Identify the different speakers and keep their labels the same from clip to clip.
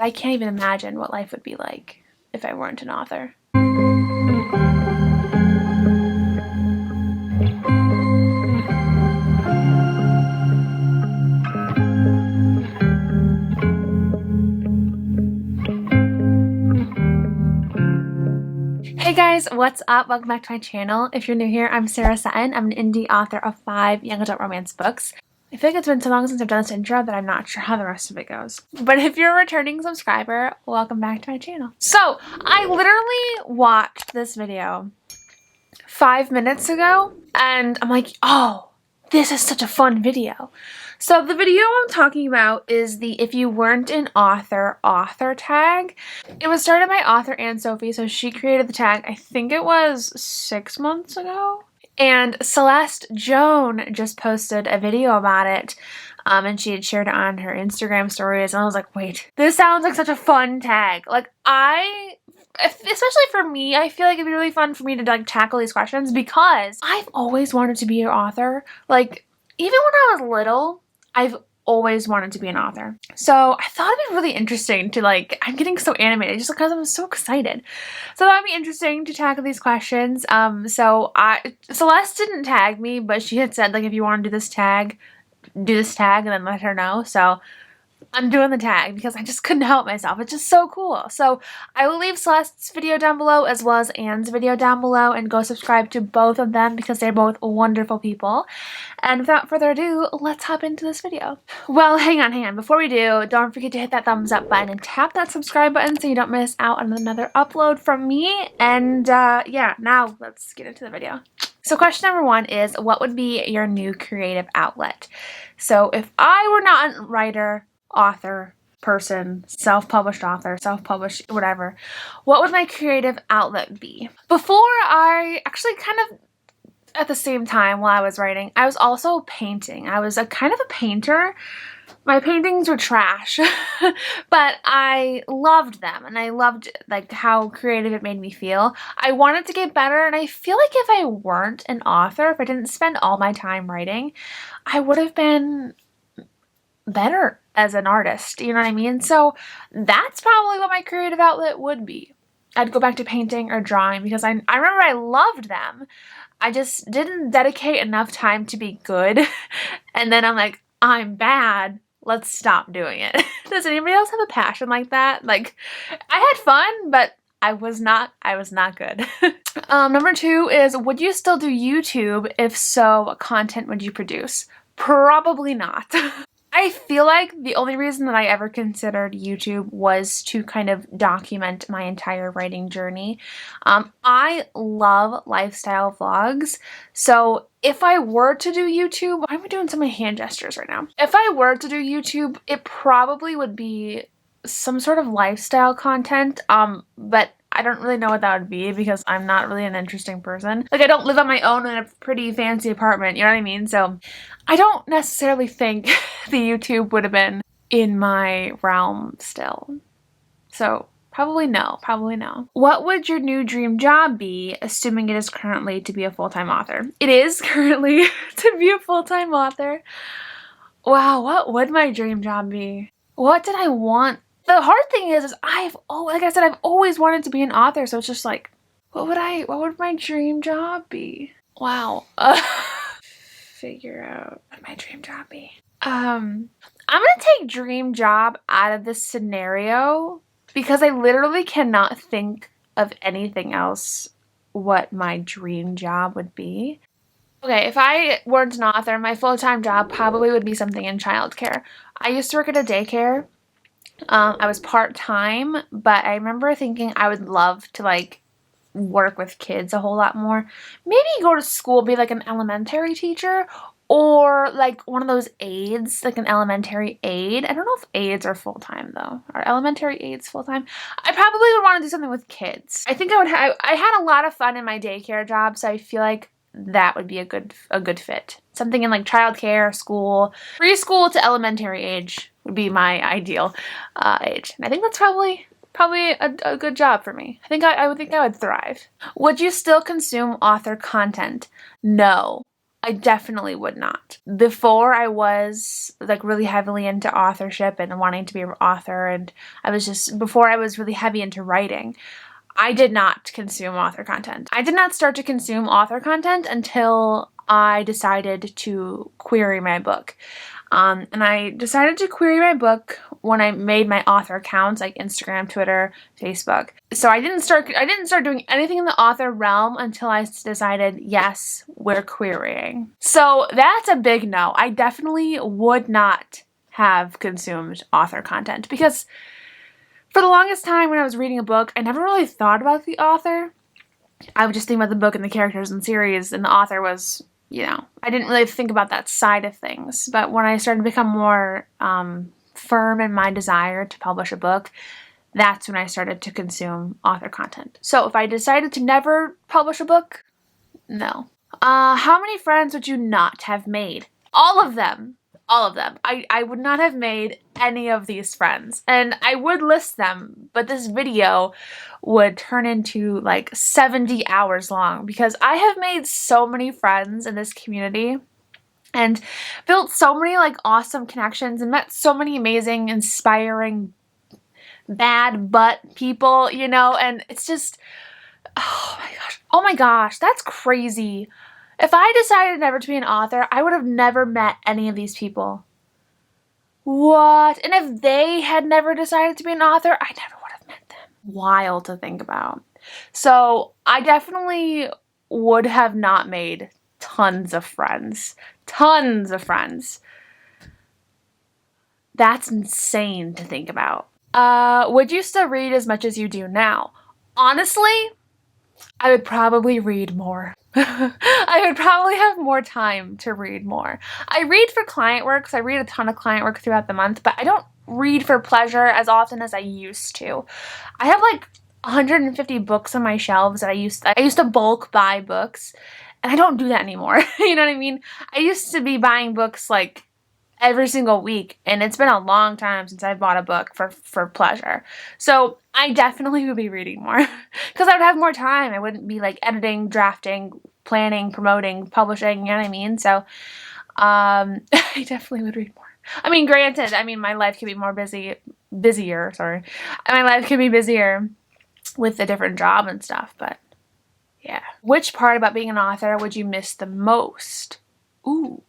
Speaker 1: I can't even imagine what life would be like if I weren't an author. Hey guys, what's up? Welcome back to my channel. If you're new here, I'm Sarah Sutton. I'm an indie author of 5 young adult romance books. I feel like it's been so long since I've done this intro that I'm not sure how the rest of it goes. But if you're a returning subscriber, welcome back to my channel. So, I literally watched this video 5 minutes ago, and I'm like, oh, this is such a fun video. So the video I'm talking about is the if you weren't an author tag. It was started by Author Anne Sophie, so she created the tag, I think it was 6 months ago. And Celeste Joan just posted a video about it, and she had shared it on her Instagram stories, and I was like, wait, this sounds like such a fun tag. Like, especially for me, I feel like it'd be really fun for me to like tackle these questions because I've always wanted to be an author. Like, even when I was little, I've always wanted to be an author. So I thought it'd be really interesting to like, I'm getting so animated just because I'm so excited. So that would be interesting to tackle these questions. Celeste didn't tag me, but she had said like, if you want to do this tag and then let her know. So I'm doing the tag because I just couldn't help myself. It's just so cool. So I will leave Celeste's video down below as well as Anne's video down below, and go subscribe to both of them because they're both wonderful people. And without further ado, let's hop into this video. Well, hang on. Before we do, don't forget to hit that thumbs up button and tap that subscribe button so you don't miss out on another upload from me. And yeah, now let's get into the video. So question number 1 is, what would be your new creative outlet? So if I were not a writer, author, person, self-published author, self-published whatever, what would my creative outlet be? Before, I actually kind of, at the same time while I was writing, I was also painting. I was kind of a painter. My paintings were trash, but I loved them, and I loved like how creative it made me feel. I wanted to get better, and I feel like if I weren't an author, if I didn't spend all my time writing, I would have been better as an artist, you know what I mean? So that's probably what my creative outlet would be. I'd go back to painting or drawing because I remember I loved them. I just didn't dedicate enough time to be good. And then I'm like, I'm bad. Let's stop doing it. Does anybody else have a passion like that? Like, I had fun, but I was not good. Number 2 is, would you still do YouTube? If so, what content would you produce? Probably not. I feel like the only reason that I ever considered YouTube was to kind of document my entire writing journey. I love lifestyle vlogs, so if I were to do YouTube, I'm doing some of my hand gestures right now. If I were to do YouTube, it probably would be some sort of lifestyle content, but I don't really know what that would be because I'm not really an interesting person. Like, I don't live on my own in a pretty fancy apartment, you know what I mean? So I don't necessarily think the YouTube would have been in my realm still. So probably no. What would your new dream job be, assuming it is currently to be a full-time author? It is currently to be a full-time author. Wow, what would my dream job be? What did I want? The hard thing is like I said, I've always wanted to be an author, so it's just like, what would my dream job be? Wow. Figure out what my dream job be. I'm gonna take dream job out of this scenario because I literally cannot think of anything else what my dream job would be. Okay, if I weren't an author, my full-time job probably would be something in childcare. I used to work at a daycare. I was part-time, but I remember thinking I would love to like work with kids a whole lot more. Maybe go to school, be like an elementary teacher, or like one of those aides, like an elementary aide. I don't know if aides are full-time though. Are elementary aides full-time? I probably would want to do something with kids. I think I had a lot of fun in my daycare job, so I feel like that would be a good fit. Something in like childcare, school, preschool to elementary age would be my ideal age. And I think that's probably a good job for me. I think I would thrive. Would you still consume author content? No. I definitely would not. Before I was like really heavily into authorship and wanting to be an author, and before I was really heavy into writing, I did not consume author content. I did not start to consume author content until I decided to query my book. And I decided to query my book when I made my author accounts like Instagram, Twitter, Facebook. So I didn't start doing anything in the author realm until I decided, yes, we're querying. So that's a big no. I definitely would not have consumed author content because for the longest time when I was reading a book, I never really thought about the author. I would just think about the book and the characters and series, and the author was, I didn't really think about that side of things. But when I started to become more firm in my desire to publish a book, that's when I started to consume author content. So if I decided to never publish a book, no. How many friends would you not have made? All of them. All of them. I would not have made any of these friends. And I would list them, but this video would turn into like 70 hours long because I have made so many friends in this community and built so many like awesome connections and met so many amazing, inspiring, bad butt people, and it's just, oh my gosh, that's crazy. If I decided never to be an author, I would have never met any of these people. What? And if they had never decided to be an author, I never would have met them. Wild to think about. So I definitely would have not made tons of friends. Tons of friends. That's insane to think about. Would you still read as much as you do now? Honestly, I would probably read more. I would probably have more time to read more. I read for client work, because I read a ton of client work throughout the month, but I don't read for pleasure as often as I used to. I have like 150 books on my shelves that I used to bulk buy books, and I don't do that anymore. You know what I mean? I used to be buying books like every single week, and it's been a long time since I've bought a book for pleasure. So I definitely would be reading more because I would have more time. I wouldn't be like editing, drafting, planning, promoting, publishing, you know what I mean? So I definitely would read more. I mean, granted, my life could be busier, sorry. My life could be busier with a different job and stuff, but yeah. Which part about being an author would you miss the most? Ooh.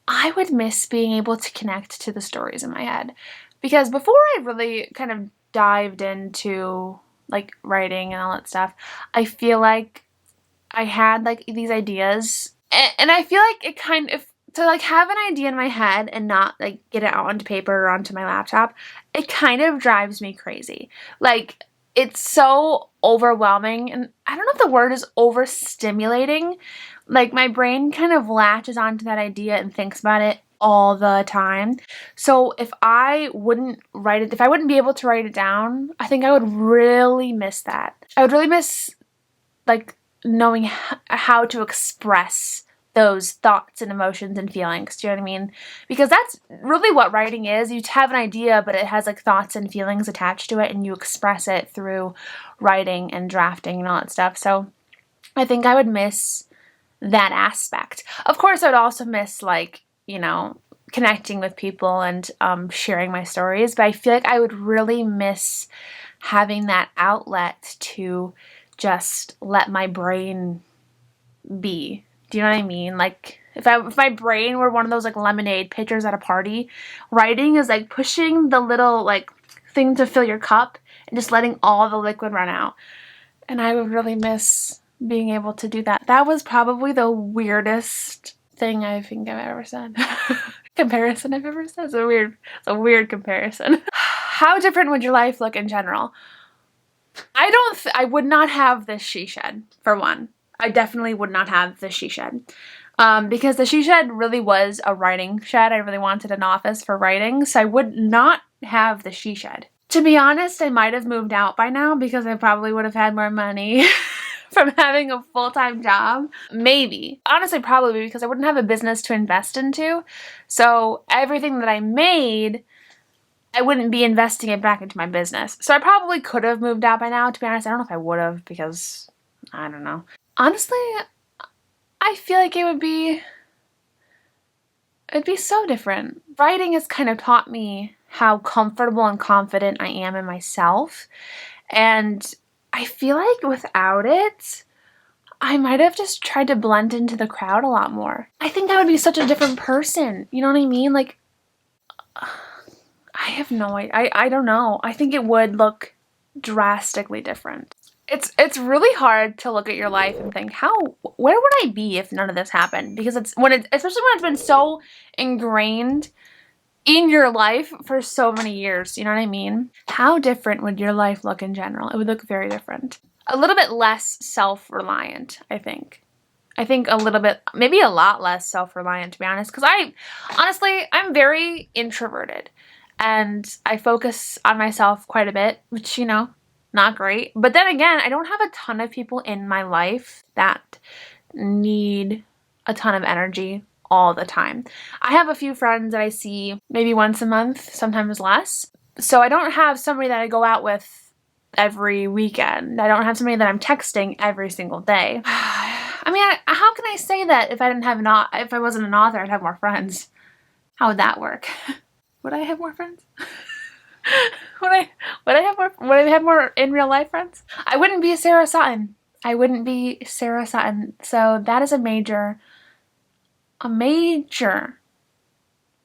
Speaker 1: I would miss being able to connect to the stories in my head, because before I really kind of dived into like writing and all that stuff, I feel like I had like these ideas, and I feel like it kind of, to like have an idea in my head and not like get it out onto paper or onto my laptop, it kind of drives me crazy. Like, it's so overwhelming, and I don't know if the word is overstimulating. Like, my brain kind of latches onto that idea and thinks about it all the time. So if I wouldn't be able to write it down, I think I would really miss that. I would really miss like knowing how to express those thoughts and emotions and feelings. Do you know what I mean? Because that's really what writing is. You have an idea, but it has like thoughts and feelings attached to it, and you express it through writing and drafting and all that stuff. So I think I would miss that aspect. Of course, I would also miss like, connecting with people and sharing my stories, but I feel like I would really miss having that outlet to just let my brain be. Do you know what I mean? Like, if my brain were one of those like lemonade pitchers at a party, writing is like pushing the little like thing to fill your cup and just letting all the liquid run out. And I would really miss being able to do that. That was probably the weirdest thing I think I've ever said. Comparison I've ever said. It's a weird comparison. How different would your life look in general? I would not have this she shed, for one. I definitely would not have the she shed. Because the she shed really was a writing shed. I really wanted an office for writing, so I would not have the she shed. To be honest, I might have moved out by now because I probably would have had more money from having a full-time job. Maybe. Honestly, probably, because I wouldn't have a business to invest into. So everything that I made, I wouldn't be investing it back into my business. So I probably could have moved out by now. To be honest, I don't know if I would have, because I don't know. Honestly, I feel like it'd be so different. Writing has kind of taught me how comfortable and confident I am in myself. And I feel like without it, I might have just tried to blend into the crowd a lot more. I think I would be such a different person. You know what I mean? Like, I have no idea. I don't know. I think it would look drastically different. It's really hard to look at your life and think, where would I be if none of this happened? Because especially when it's been so ingrained in your life for so many years, you know what I mean? How different would your life look in general? It would look very different. A little bit less self-reliant, I think. I think a little bit, maybe a lot less self-reliant, to be honest, because I'm very introverted and I focus on myself quite a bit, which, you know, not great. But then again, I don't have a ton of people in my life that need a ton of energy all the time. I have a few friends that I see maybe once a month, sometimes less. So I don't have somebody that I go out with every weekend. I don't have somebody that I'm texting every single day. I mean, how can I say that if I wasn't an author, I'd have more friends? How would that work? Would I have more friends? Would I have more in real life friends? I wouldn't be Sarah Sutton. I wouldn't be Sarah Sutton. So that is a major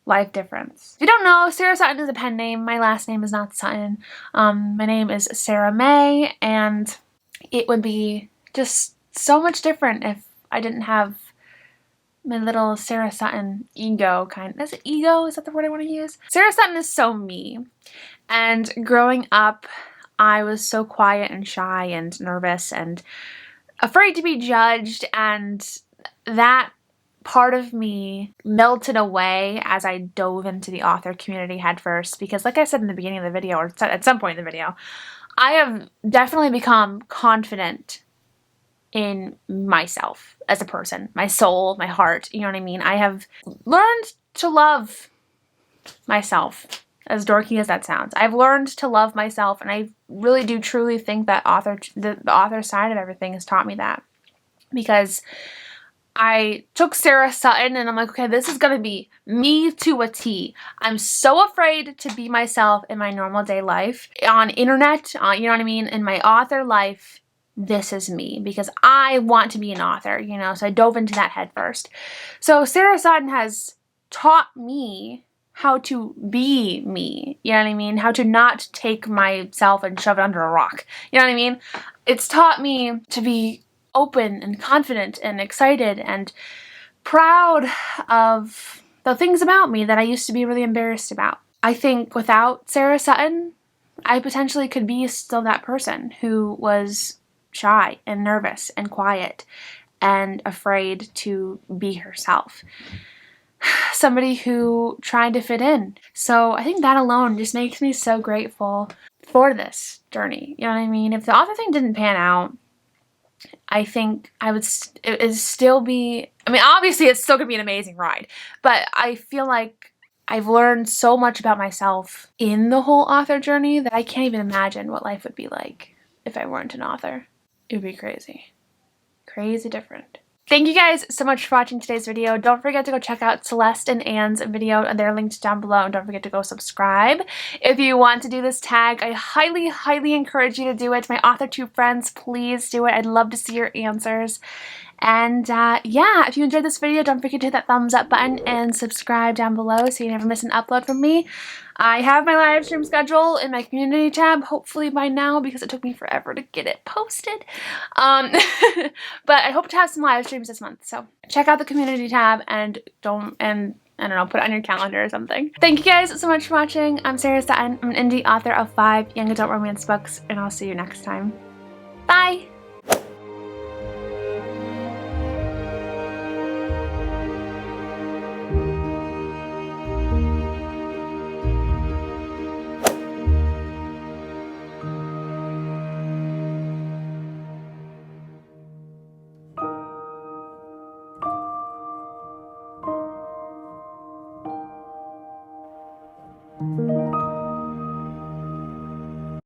Speaker 1: life difference. If you don't know, Sarah Sutton is a pen name. My last name is not Sutton. My name is Sarah May, and it would be just so much different if I didn't have my little Sarah Sutton ego is it ego? Is that the word I want to use? Sarah Sutton is so me. And growing up, I was so quiet and shy and nervous and afraid to be judged, and that part of me melted away as I dove into the author community head first, because like I said in the beginning of the video, or at some point in the video, I have definitely become confident in myself as a person, my soul, my heart, you know what I mean? I have learned to love myself, as dorky as that sounds. I've learned to love myself, and I really do truly think that the author side of everything has taught me that. Because I took Sarah Sutton and I'm like, okay, this is gonna be me to a T. I'm so afraid to be myself in my normal day life. On internet, you know what I mean? In my author life, this is me, because I want to be an author, you know, so I dove into that head first. So Sarah Sutton has taught me how to be me, you know what I mean? How to not take myself and shove it under a rock, you know what I mean? It's taught me to be open and confident and excited and proud of the things about me that I used to be really embarrassed about. I think without Sarah Sutton, I potentially could be still that person who was shy and nervous and quiet and afraid to be herself. Somebody who tried to fit in. So I think that alone just makes me so grateful for this journey. You know what I mean? If the author thing didn't pan out, I think it'd still be, I mean, obviously it's still gonna be an amazing ride, but I feel like I've learned so much about myself in the whole author journey that I can't even imagine what life would be like if I weren't an author. It would be crazy. Crazy different. Thank you guys so much for watching today's video. Don't forget to go check out Celeste and Anne's video. They're linked down below. And don't forget to go subscribe. If you want to do this tag, I highly, highly encourage you to do it. My Authortube friends, please do it. I'd love to see your answers. And yeah, if you enjoyed this video, don't forget to hit that thumbs up button and subscribe down below so you never miss an upload from me. I have my live stream schedule in my community tab, hopefully by now, because it took me forever to get it posted. But I hope to have some live streams this month, so check out the community tab and I don't know, put it on your calendar or something. Thank you guys so much for watching. I'm Sarah Sutton. I'm an indie author of 5 young adult romance books, and I'll see you next time. Bye!